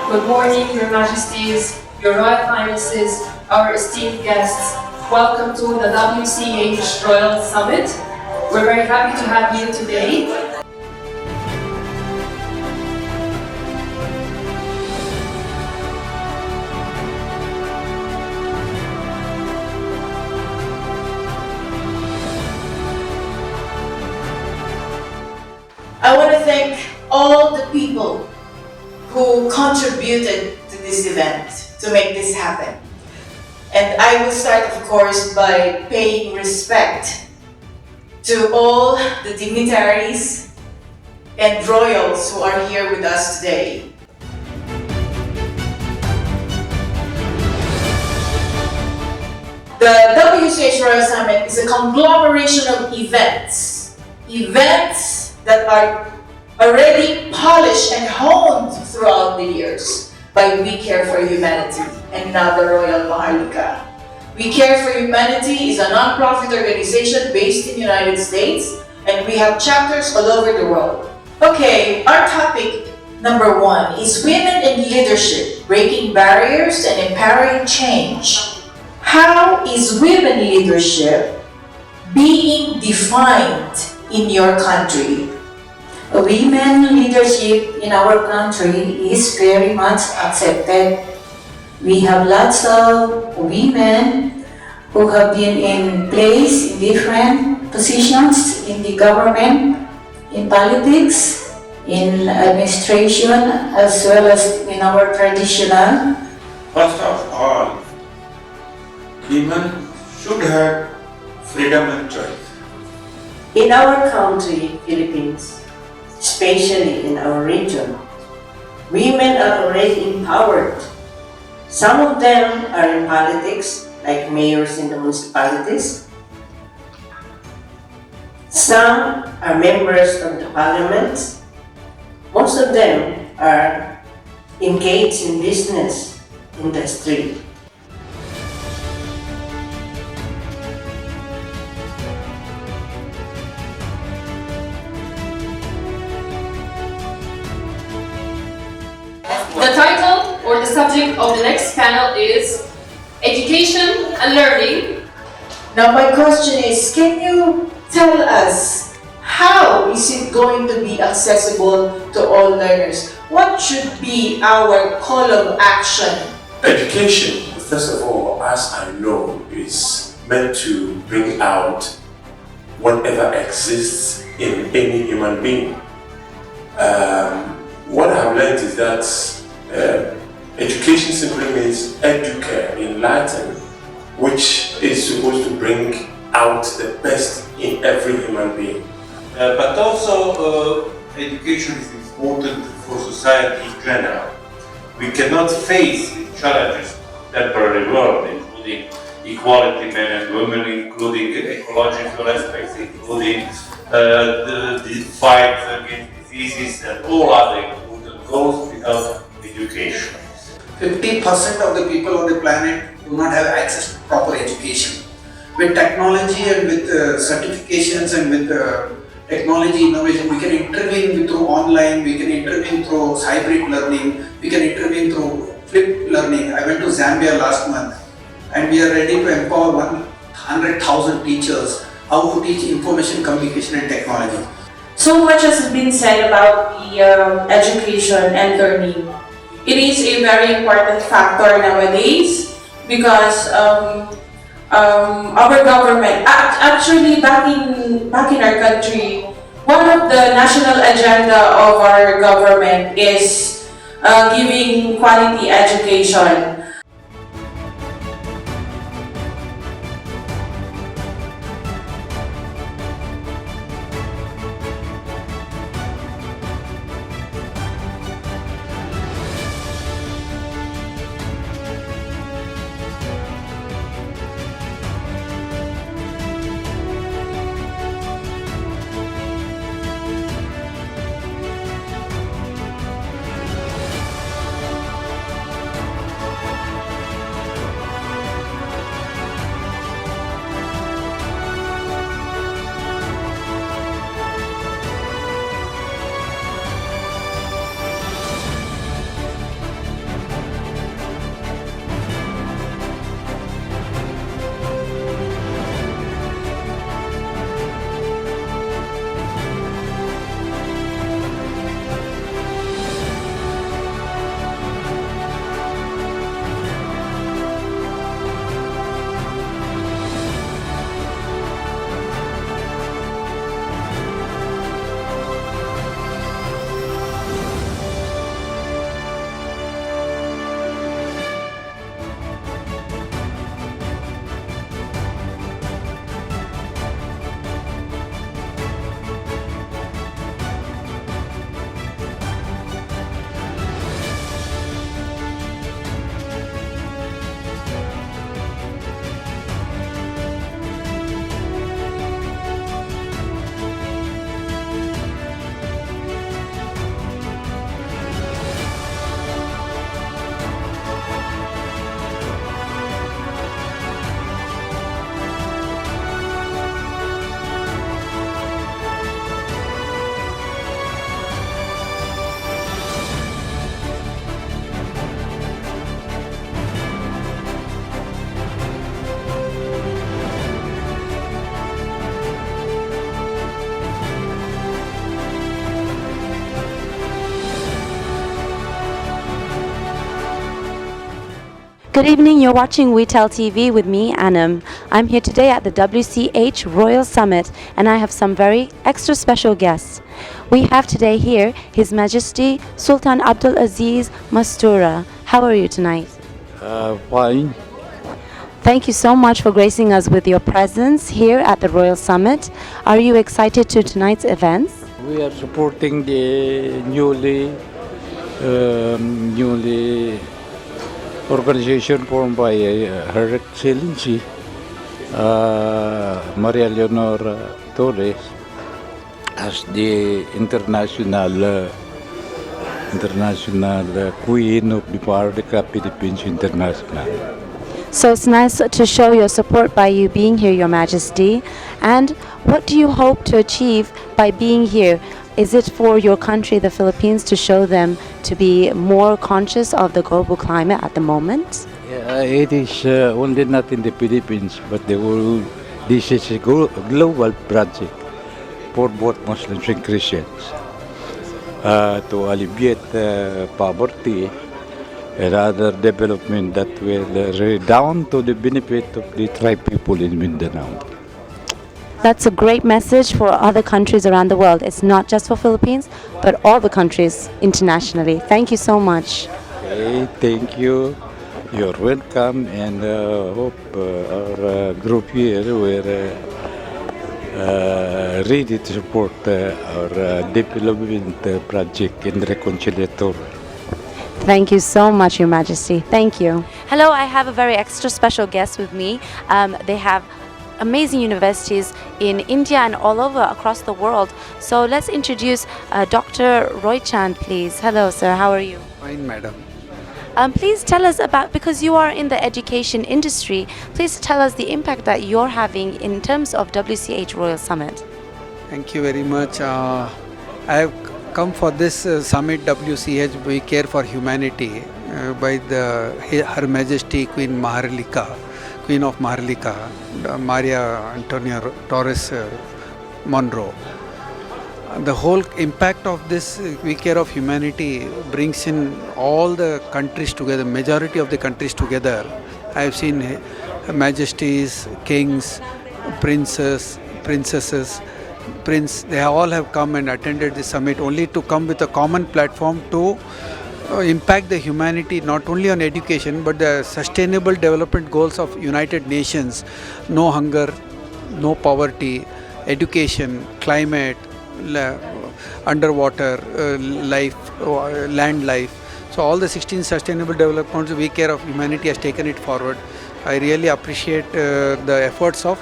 Good morning, Your Majesties, Your Royal Highnesses, our esteemed guests. Welcome to the WCH Royal Summit. We're very happy to have you today. I want to thank all the people who contributed to this event to make this happen. And I will start, of course, by paying respect to all the dignitaries and royals who are here with us today. The WCH Royal Summit is a conglomeration of events that are already polished and honed throughout the years by We Care for Humanity and now the Royal Maharlika. We Care for Humanity is a non-profit organization based in the United States, and we have chapters all over the world. Okay, our topic number 1 is Women in Leadership, Breaking Barriers and Empowering Change. How is women leadership being defined in your country? Women leadership in our country is very much accepted. We have lots of women who have been in place in different positions in the government, in politics, in administration, as well as in our traditional. First of all, women should have freedom and choice. In our country, Philippines, especially in our region, women are already empowered. Some of them are in politics, like mayors in the municipalities. Some are members of the parliament. Most of them are engaged in business industry. The title or the subject of the next panel is Education and Learning. Now my question is, can you tell us how is it going to be accessible to all learners? What should be our call of action? Education, first of all, as I know, is meant to bring out whatever exists in any human being. What I have learned is that education simply means educare, enlighten, which is supposed to bring out the best in every human being. But also, education is important for society in general. We cannot face the challenges of the contemporary world, including equality men and women, including ecological aspects, including the fight against diseases and all other important goals without education. 50% of the people on the planet do not have access to proper education. With technology and with certifications and with technology innovation, we can intervene through online, we can intervene through hybrid learning, we can intervene through flipped learning. I went to Zambia last month and we are ready to empower 100,000 teachers how to teach information, communication and technology. So much has been said about the education and learning. It is a very important factor nowadays because our government, actually back in our country, one of the national agenda of our government is giving quality education. Good evening, you're watching WeTell TV with me, Anam. I'm here today at the WCH Royal Summit and I have some very extra special guests. We have today here His Majesty Sultan Abdul Aziz Mastura. How are you tonight? Fine. Thank you so much for gracing us with your presence here at the Royal Summit. Are you excited to tonight's events? We are supporting the newly organization formed by Her Excellency Maria Leonor Torres as the international Queen of the Parlica Philippines International. So it's nice to show your support by you being here, Your Majesty. And what do you hope to achieve by being here? Is it for your country, the Philippines, to show them to be more conscious of the global climate at the moment? It is only not in the Philippines, but the whole. This is a global project for both Muslims and Christians to alleviate poverty and other development that will redound to the benefit of the tribe people in Mindanao. That's a great message for other countries around the world. It's not just for Philippines, but all the countries internationally. Thank you so much. Okay, thank you. You're welcome, and hope our group here will ready to support our development project in reconciliatory. Thank you so much, Your Majesty. Thank you. Hello, I have a very extra special guest with me. They have amazing universities in India and all over across the world. So let's introduce Dr. Roy Chand, please. Hello, sir. How are you? Fine, madam. Please tell us about, because you are in the education industry, please tell us the impact that you're having in terms of WCH Royal Summit. Thank you very much. I have come for this summit WCH We Care for Humanity by Her Majesty Queen of Maharlika, Maria Antonia Torres Monroe. The whole impact of this We Care of Humanity brings in all the countries together, majority of the countries together. I have seen Her Majesties, kings, princesses, they all have come and attended the summit only to come with a common platform to impact the humanity not only on education but the sustainable development goals of United Nations: no hunger, no poverty, education, climate, underwater life, land life. So all the 16 sustainable developments We Care of Humanity has taken it forward. I really appreciate the efforts of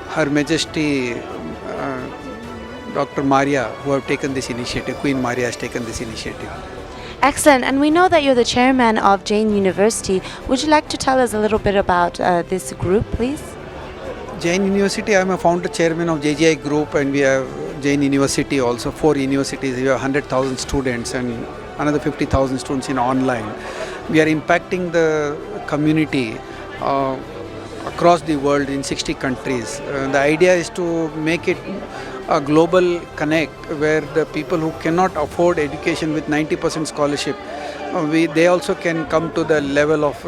Her Majesty Dr. Maria, who have taken this initiative. Queen Maria has taken this initiative. Excellent. And we know that you're the chairman of Jain University. Would you like to tell us a little bit about this group, please? Jain University, I am a founder chairman of JGI Group, and we have Jain University also, 4 universities. We have 100,000 students and another 50,000 students in online. We are impacting the community across the world in 60 countries. The idea is to make it a global connect where the people who cannot afford education with 90% scholarship, they also can come to the level of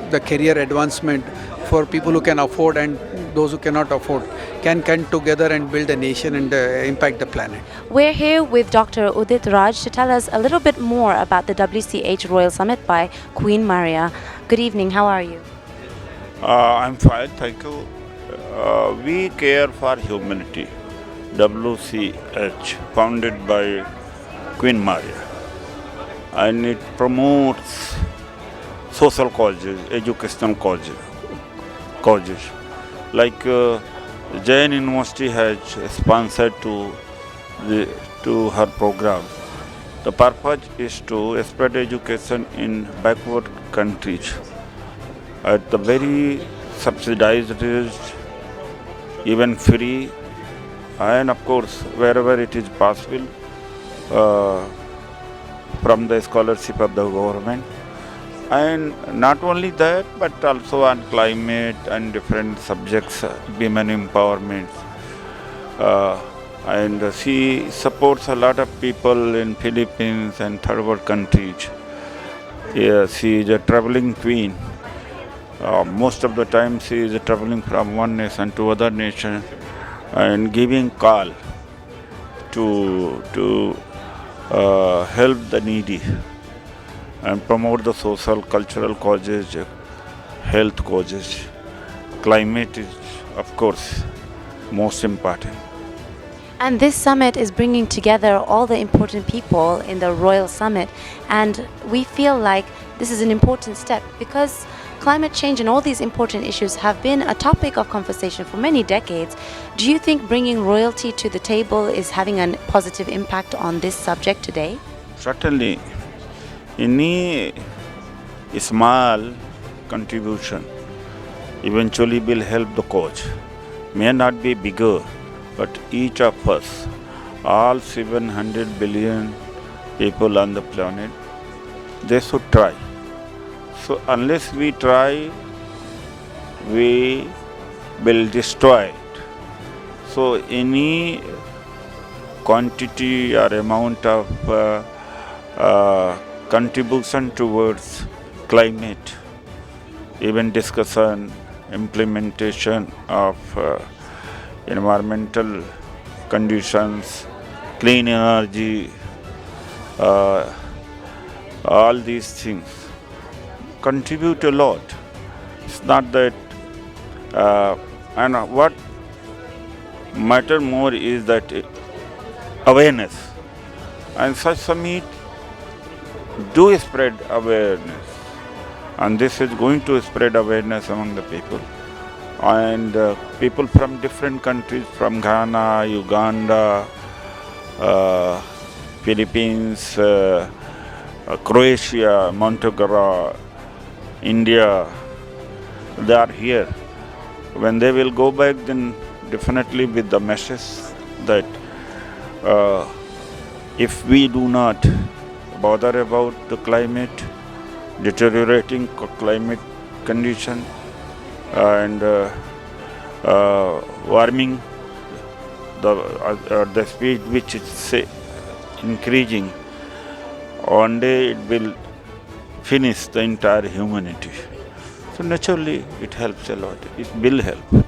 the career advancement for people who can afford, and those who cannot afford can come together and build a nation and impact the planet. We're here with Dr. Udit Raj to tell us a little bit more about the WCH Royal Summit by Queen Maria. Good evening, how are you? I'm fine, thank you. We Care for Humanity, WCH, founded by Queen Maria, and it promotes social causes, educational causes. Like Jain University has sponsored to her program. The purpose is to spread education in backward countries at the very subsidized rate, even free, and of course wherever it is possible from the scholarship of the government. And not only that, but also on climate and different subjects, women empowerment. And she supports a lot of people in Philippines and third world countries. She is a traveling queen. Most of the time she is traveling from one nation to other nation and giving call to help the needy and promote the social, cultural causes, health causes. Climate is, of course, most important. And this summit is bringing together all the important people in the Royal Summit, and we feel like this is an important step because climate change and all these important issues have been a topic of conversation for many decades. Do you think bringing royalty to the table is having a positive impact on this subject today? Certainly, any small contribution eventually will help the cause. May not be bigger, but each of us, all 700 billion people on the planet, they should try. So unless we try, we will destroy it. So any quantity or amount of contribution towards climate, even discussion, implementation of environmental conditions, clean energy, all these things contribute a lot. It's not that, and what matter more is that awareness. And such summit do spread awareness, and this is going to spread awareness among the people. And people from different countries, from Ghana, Uganda, Philippines, Croatia, Montenegro, India, they are here. When they will go back, then definitely with the message that if we do not bother about the climate, deteriorating climate condition, and warming, the speed which is increasing, one day it will finish the entire humanity. So naturally it helps a lot. It will help.